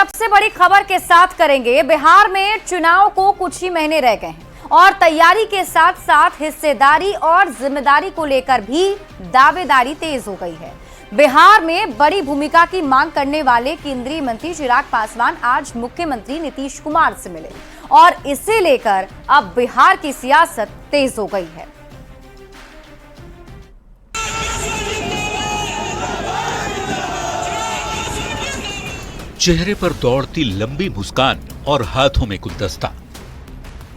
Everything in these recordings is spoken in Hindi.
सबसे बड़ी खबर के साथ करेंगे। बिहार में चुनाव को कुछ ही महीने रह गए हैं और तैयारी के साथ साथ हिस्सेदारी और जिम्मेदारी को लेकर भी दावेदारी तेज हो गई है। बिहार में बड़ी भूमिका की मांग करने वाले केंद्रीय मंत्री चिराग पासवान आज मुख्यमंत्री नीतीश कुमार से मिले और इसे लेकर अब बिहार की सियासत तेज हो गई है। चेहरे पर दौड़ती लंबी मुस्कान और हाथों में गुलदस्ता।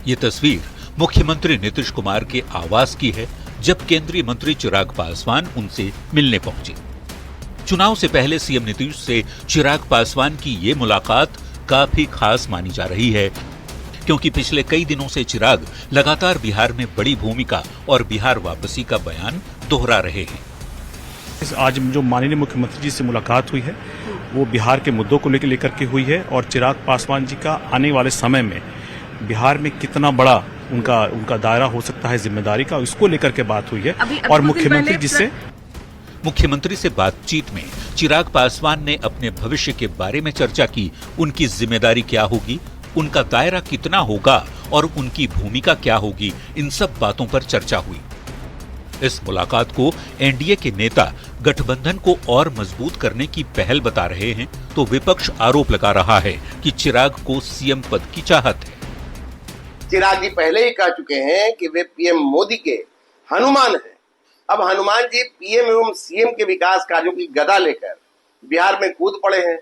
ये तस्वीर मुख्यमंत्री नीतीश कुमार के आवास की है जब केंद्रीय मंत्री चिराग पासवान उनसे मिलने पहुंचे। चुनाव से पहले सीएम नीतीश से चिराग पासवान की ये मुलाकात काफी खास मानी जा रही है, क्योंकि पिछले कई दिनों से चिराग लगातार बिहार में बड़ी भूमिका और बिहार वापसी का बयान दोहरा रहे हैं। आज जो माननीय मुख्यमंत्री जी से मुलाकात हुई है वो बिहार के मुद्दों को लेकर के हुई है और चिराग पासवान जी का आने वाले समय में बिहार में कितना बड़ा उनका दायरा हो सकता है जिम्मेदारी का, इसको लेकर के बात हुई है। और मुख्यमंत्री से बातचीत में चिराग पासवान ने अपने भविष्य के बारे में चर्चा की। उनकी जिम्मेदारी क्या होगी, उनका दायरा कितना होगा और उनकी भूमिका क्या होगी, इन सब बातों पर चर्चा हुई। इस मुलाकात को एनडीए के नेता गठबंधन को और मजबूत करने की पहल बता रहे हैं, तो विपक्ष आरोप लगा रहा है कि चिराग को सीएम पद की चाहत है। चिराग जी पहले ही कह चुके हैं कि वे पीएम मोदी के हनुमान हैं। अब हनुमान जी पीएम एवं सीएम के विकास कार्यों की गदा लेकर बिहार में कूद पड़े हैं।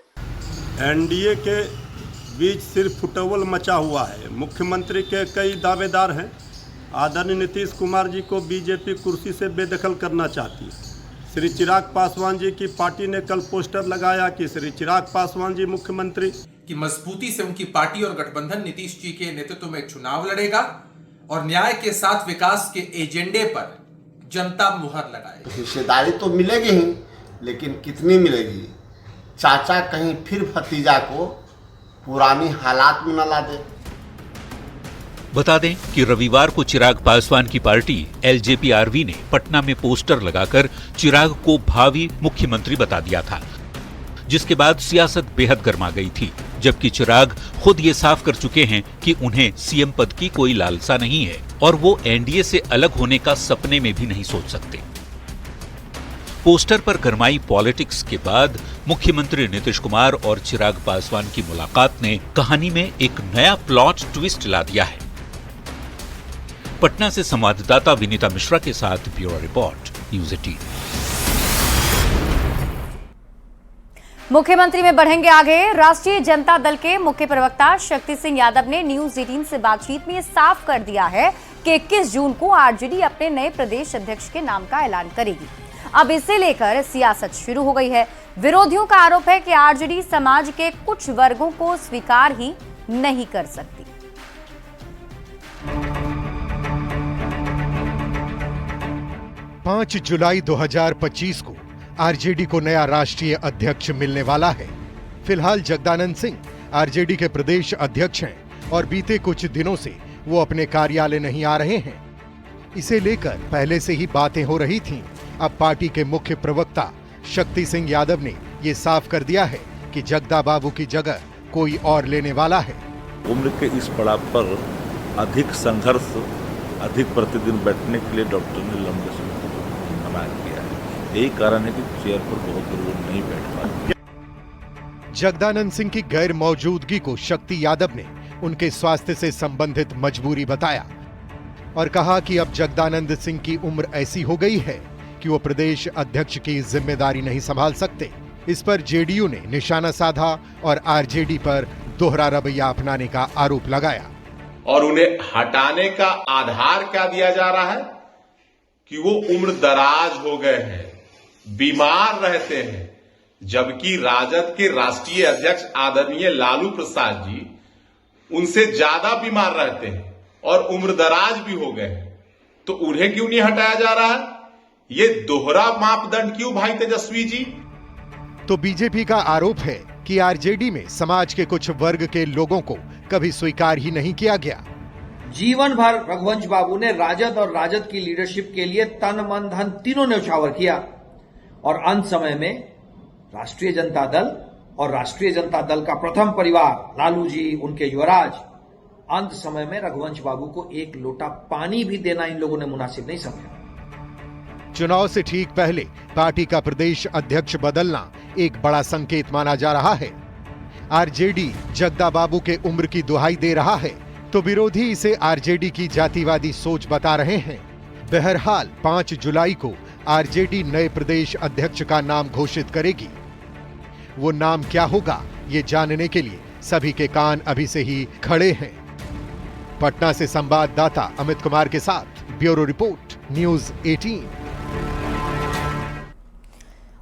एनडीए के बीच सिर्फ फुटबॉल मचा हुआ है। मुख्यमंत्री के कई दावेदार हैं। आदरणीय नीतीश कुमार जी को बीजेपी कुर्सी से बेदखल करना चाहती है। श्री चिराग पासवान जी की पार्टी ने कल पोस्टर लगाया कि श्री चिराग पासवान जी मुख्यमंत्री की मजबूती से उनकी पार्टी और गठबंधन नीतीश जी के नेतृत्व में चुनाव लड़ेगा और न्याय के साथ विकास के एजेंडे पर जनता मुहर लगाएगी। हिस्सेदारी तो मिलेगी ही, लेकिन कितनी मिलेगी? चाचा कहीं फिर भतीजा को पुरानी हालात में न ला दे। बता दें कि रविवार को चिराग पासवान की पार्टी एलजेपीआरवी ने पटना में पोस्टर लगाकर चिराग को भावी मुख्यमंत्री बता दिया था, जिसके बाद सियासत बेहद गर्मा गई थी, जबकि चिराग खुद ये साफ कर चुके हैं कि उन्हें सीएम पद की कोई लालसा नहीं है और वो एनडीए से अलग होने का सपने में भी नहीं सोच सकते। पोस्टर पर गरमाई पॉलिटिक्स के बाद मुख्यमंत्री नीतीश कुमार और चिराग पासवान की मुलाकात ने कहानी में एक नया प्लॉट ट्विस्ट ला दिया है। पटना से संवाददाता विनीता मिश्रा के साथ ब्यूरो रिपोर्ट, न्यूज़ 18। मुख्यमंत्री में बढ़ेंगे आगे। राष्ट्रीय जनता दल के मुख्य प्रवक्ता शक्ति सिंह यादव ने न्यूज़ 18 से बातचीत में साफ कर दिया है कि 21 जून को आरजेडी अपने नए प्रदेश अध्यक्ष के नाम का ऐलान करेगी। अब इसे लेकर सियासत शुरू हो गई है। विरोधियों का आरोप है कि आरजेडी समाज के कुछ वर्गों को स्वीकार ही नहीं कर सकती। 5 जुलाई 2025 को आरजेडी को नया राष्ट्रीय अध्यक्ष मिलने वाला है। फिलहाल जगदानंद सिंह आरजेडी के प्रदेश अध्यक्ष हैं और बीते कुछ दिनों से वो अपने कार्यालय नहीं आ रहे हैं। इसे लेकर पहले से ही बातें हो रही थीं। अब पार्टी के मुख्य प्रवक्ता शक्ति सिंह यादव ने ये साफ कर दिया है कि जगदा बाबू की जगह कोई और लेने वाला है। उम्र के इस पड़ाव पर अधिक संघर्ष, अधिक प्रतिदिन बैठने के लिए डॉक्टर ने लंबे समय किया है। यही कारण है कि चेयर पर बहुत देर वो नहीं बैठ पाए। जगदानंद सिंह की गैर मौजूदगी को शक्ति यादव ने उनके स्वास्थ्य से संबंधित मजबूरी बताया और कहा कि अब जगदानंद सिंह की उम्र ऐसी हो गई है कि वो प्रदेश अध्यक्ष की जिम्मेदारी नहीं संभाल सकते। इस पर जेडीयू ने निशाना साधा और आरजेडी पर दोहरा रवैया अपनाने का आरोप लगाया। और उन्हें हटाने का आधार क्या दिया जा रहा है कि वो उम्र दराज हो गए हैं, बीमार रहते हैं, जबकि राजद के राष्ट्रीय अध्यक्ष आदरणीय लालू प्रसाद जी उनसे ज्यादा बीमार रहते हैं और उम्र दराज भी हो गए हैं, तो उन्हें क्यों नहीं हटाया जा रहा है? ये दोहरा मापदंड क्यों भाई तेजस्वी जी? तो बीजेपी का आरोप है कि आरजेडी में समाज के कुछ वर्ग के लोगों को कभी स्वीकार ही नहीं किया गया। जीवन भर रघुवंश बाबू ने राजद और राजद की लीडरशिप के लिए तन मन धन तीनों न्यौछावर किया और अंत समय में राष्ट्रीय जनता दल और राष्ट्रीय जनता दल का प्रथम परिवार लालू जी, उनके युवराज, अंत समय में रघुवंश बाबू को एक लोटा पानी भी देना इन लोगों ने मुनासिब नहीं समझा। चुनाव से ठीक पहले पार्टी का प्रदेश अध्यक्ष बदलना एक बड़ा संकेत माना जा रहा है। आरजेडी जगदा बाबू के उम्र की दुहाई दे रहा है तो विरोधी इसे आरजेडी की जातिवादी सोच बता रहे हैं। बहरहाल 5 जुलाई को आरजेडी नए प्रदेश अध्यक्ष का नाम घोषित करेगी। वो नाम क्या होगा, ये जानने के लिए सभी के कान अभी से ही खड़े हैं। पटना से संवाददाता अमित कुमार के साथ ब्यूरो रिपोर्ट, न्यूज 18।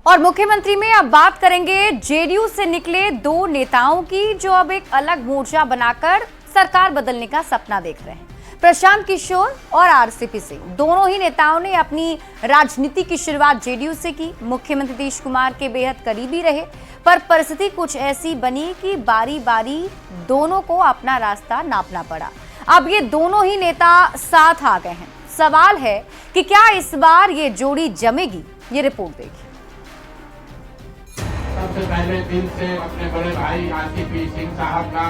और मुख्यमंत्री में अब बात करेंगे जेडीयू से निकले 2 नेताओं की जो अब एक अलग मोर्चा बनाकर सरकार बदलने का सपना देख रहे हैं। प्रशांत किशोर और आरसीपी सिंह, दोनों ही नेताओं ने अपनी राजनीति की शुरुआत जेडीयू से की। मुख्यमंत्री नीतीश कुमार के बेहद करीबी रहे, पर परिस्थिति कुछ ऐसी बनी कि बारी बारी दोनों को अपना रास्ता नापना पड़ा। अब ये दोनों ही नेता साथ आ गए हैं। सवाल है कि क्या इस बार ये जोड़ी जमेगी? ये रिपोर्ट देखिए। सबसे पहले दिल से अपने बड़े भाई आरसीपी सिंह साहब का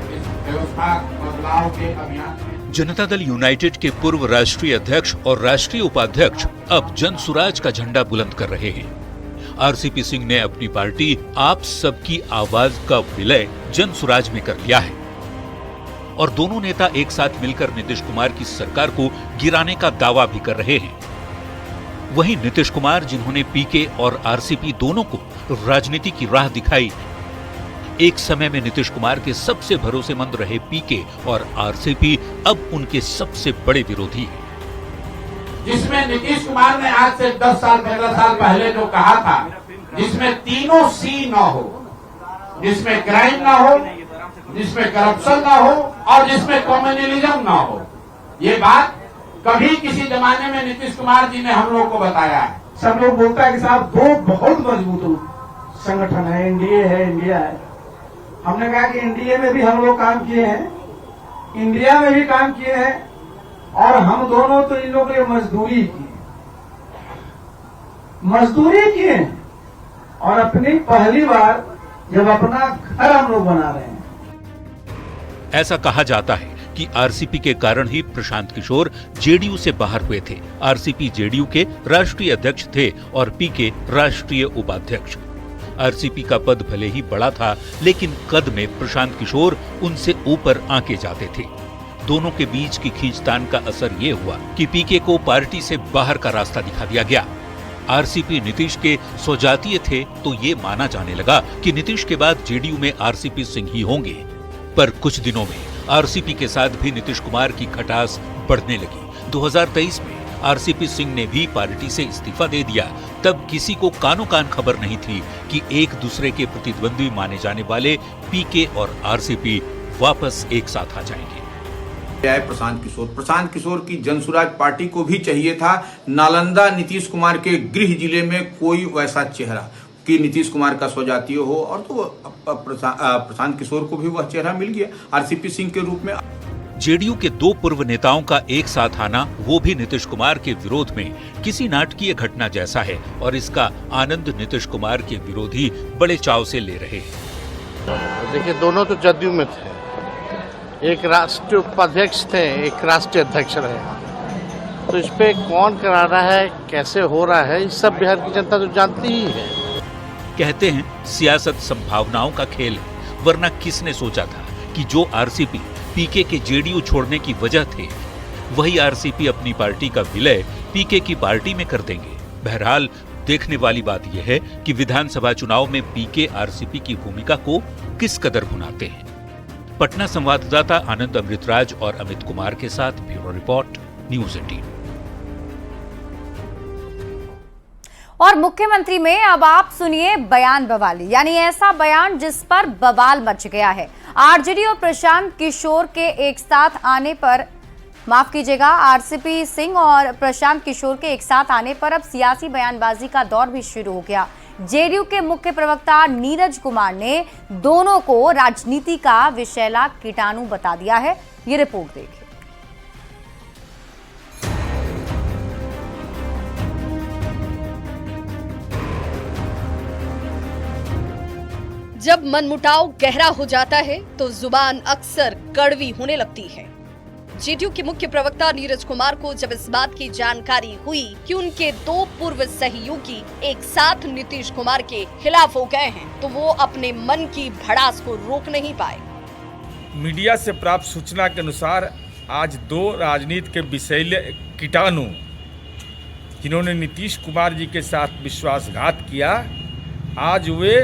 इस व्यवस्था बदलाव के अभियान में जनता दल यूनाइटेड के पूर्व राष्ट्रीय अध्यक्ष और राष्ट्रीय उपाध्यक्ष अब जन सुराज का झंडा बुलंद कर रहे हैं। आरसीपी सिंह ने अपनी पार्टी आप सबकी आवाज का विलय जन सुराज में कर लिया है और दोनों नेता एक साथ मिलकर नीतीश कुमार की सरकार को गिराने का दावा भी कर रहे हैं। वहीं नीतीश कुमार, जिन्होंने पीके और आरसीपी दोनों को राजनीति की राह दिखाई, एक समय में नीतीश कुमार के सबसे भरोसेमंद रहे पीके और आरसीपी अब उनके सबसे बड़े विरोधी हैं। जिसमें नीतीश कुमार ने आज से 10 साल 15 साल पहले जो कहा था, जिसमें तीनों सी न हो, जिसमें क्राइम न हो, जिसमें करप्शन न हो और जिसमें कम्युनलिज्म न हो, ये बात कभी किसी जमाने में नीतीश कुमार जी ने हम लोग को बताया है। सब लोग बोलता है कि साहब 2 बहुत मजबूत संगठन है, एनडीए है, इंडिया है। हमने कहा कि एनडीए में भी हम लोग काम किए हैं, इंडिया में भी काम किए हैं और हम दोनों तो इन लोगों ने मजदूरी किए और अपनी पहली बार जब अपना घर हम लोग बना रहे हैं। ऐसा कहा जाता है कि आरसीपी के कारण ही प्रशांत किशोर जेडीयू से बाहर हुए थे। आरसीपी जेडीयू के राष्ट्रीय अध्यक्ष थे और पीके राष्ट्रीय उपाध्यक्ष। आरसीपी का पद भले ही बड़ा था, लेकिन कद में प्रशांत किशोर उनसे ऊपर आंके जाते थे। दोनों के बीच की खींचतान का असर ये हुआ कि पीके को पार्टी से बाहर का रास्ता दिखा दिया गया। आरसीपी नीतीश के स्वजातीय थे तो ये माना जाने लगा कि नीतीश के बाद जेडीयू में आरसीपी सिंह ही होंगे। पर कुछ दिनों में आरसीपी के साथ भी नीतीश कुमार की खटास बढ़ने लगी। 2023 में आरसीपी सिंह ने भी पार्टी से इस्तीफा दे दिया। तब किसी को कानो कान खबर नहीं थी कि एक दूसरे के प्रतिद्वंदी माने जाने वाले पीके और आरसीपी वापस एक साथ आ जाएंगे। प्रशांत किशोर की जनसुराज पार्टी को भी चाहिए था नालंदा नीतीश कुमार के गृह जिले में कोई वैसा चेहरा कि नीतीश कुमार का स्वजातीय हो, और तो प्रशांत किशोर को भी वह चेहरा मिल गया आरसीपी सिंह के रूप में। जेडीयू के 2 पूर्व नेताओं का एक साथ आना, वो भी नीतीश कुमार के विरोध में, किसी नाटकीय घटना जैसा है और इसका आनंद नीतीश कुमार के विरोधी बड़े चाव से ले रहे हैं। देखिए, दोनों तो जदयू में थे, एक राष्ट्रीय उपाध्यक्ष थे, एक राष्ट्रीय अध्यक्ष रहे। तो इस पे कौन करा रहा है, कैसे हो रहा है, इस सब बिहार की जनता तो जानती ही है। कहते हैं सियासत संभावनाओं का खेल है, वरना किसने सोचा था कि जो आरसीपी पीके के जेडीयू छोड़ने की वजह थे, वही आरसीपी अपनी पार्टी का विलय पीके की पार्टी में कर देंगे। बहरहाल देखने वाली बात यह है कि विधानसभा चुनाव में पीके आरसीपी की भूमिका को किस कदर भुनाते हैं। पटना संवाददाता आनंद अमृतराज और अमित कुमार के साथ ब्यूरो रिपोर्ट, न्यूज 18। और मुख्यमंत्री में अब आप सुनिए बयान बवाली, यानी ऐसा बयान जिस पर बवाल मच गया है। आरजेडी और प्रशांत किशोर के एक साथ आने पर, माफ कीजिएगा, आरसीपी सिंह और प्रशांत किशोर के एक साथ आने पर अब सियासी बयानबाजी का दौर भी शुरू हो गया। जेडीयू के मुख्य प्रवक्ता नीरज कुमार ने दोनों को राजनीति का विषैला कीटाणु बता दिया है। ये रिपोर्ट देखिए। जब मनमुटाव गहरा हो जाता है तो जुबान अक्सर कड़वी होने लगती है। जेडीयू के मुख्य प्रवक्ता नीरज कुमार को जब इस बात की जानकारी हुई कि उनके 2 पूर्व सहयोगी एक साथ नीतीश कुमार के खिलाफ हो गए हैं, तो वो अपने मन की भड़ास को रोक नहीं पाए। मीडिया से प्राप्त सूचना के अनुसार आज 2 राजनीति के विषैले कीटाणु जिन्होंने नीतीश कुमार जी के साथ विश्वासघात किया, आज वे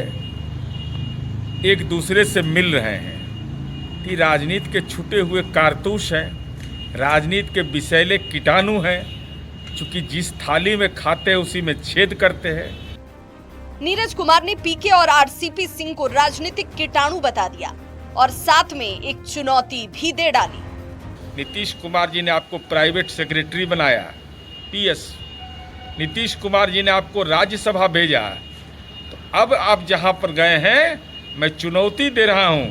एक दूसरे से मिल रहे हैं कि राजनीति के छूटे हुए कारतूस हैं, राजनीति के विषैले कीटाणु हैं, चूंकि जिस थाली में खाते हैं उसी में छेद करते हैं। नीरज कुमार ने पीके और आरसीपी सिंह को राजनीतिक कीटाणु बता दिया और साथ में एक चुनौती भी दे डाली। नीतीश कुमार जी ने आपको प्राइवेट सेक्रेटरी बनाया, पीएस। नीतीश कुमार जी ने आपको राज्यसभा भेजा, तो अब आप जहां पर गए हैं, मैं चुनौती दे रहा हूं।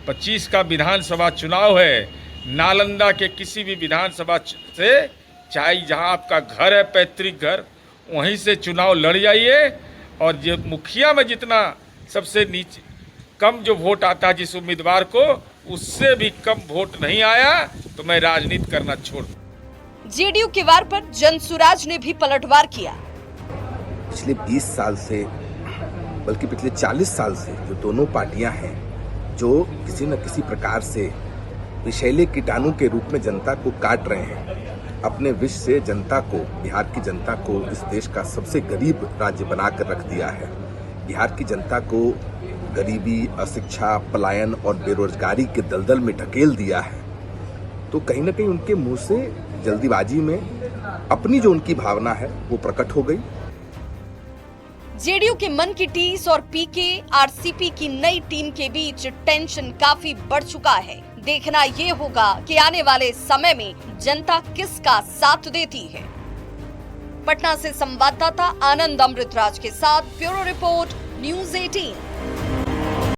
25 का विधानसभा चुनाव है, नालंदा के किसी भी विधानसभा से, चाहे जहां आपका घर है, पैतृक घर, वहीं से चुनाव लड़ जाइए और जो मुखिया में जितना सबसे नीचे कम जो वोट आता है जिस उम्मीदवार को, उससे भी कम वोट नहीं आया तो मैं राजनीति करना छोड़ दूं। जेडीयू के वार पर जनसुराज ने भी पलटवार किया। पिछले 20 साल से, बल्कि पिछले 40 साल से जो दोनों पार्टियां हैं, जो किसी न किसी प्रकार से विषैले कीटाणु के रूप में जनता को काट रहे हैं, अपने विष से जनता को, बिहार की जनता को इस देश का सबसे गरीब राज्य बनाकर रख दिया है। बिहार की जनता को गरीबी, अशिक्षा, पलायन और बेरोजगारी के दलदल में ढकेल दिया है। तो कहीं न कहीं उनके मुंह से जल्दीबाजी में अपनी जो उनकी भावना है वो प्रकट हो गई। जेडीयू के मन की टीस और पीके आरसीपी की नई टीम के बीच टेंशन काफी बढ़ चुका है। देखना ये होगा कि आने वाले समय में जनता किसका साथ देती है। पटना से संवाददाता आनंद अमृतराज के साथ ब्यूरो रिपोर्ट, न्यूज़ 18।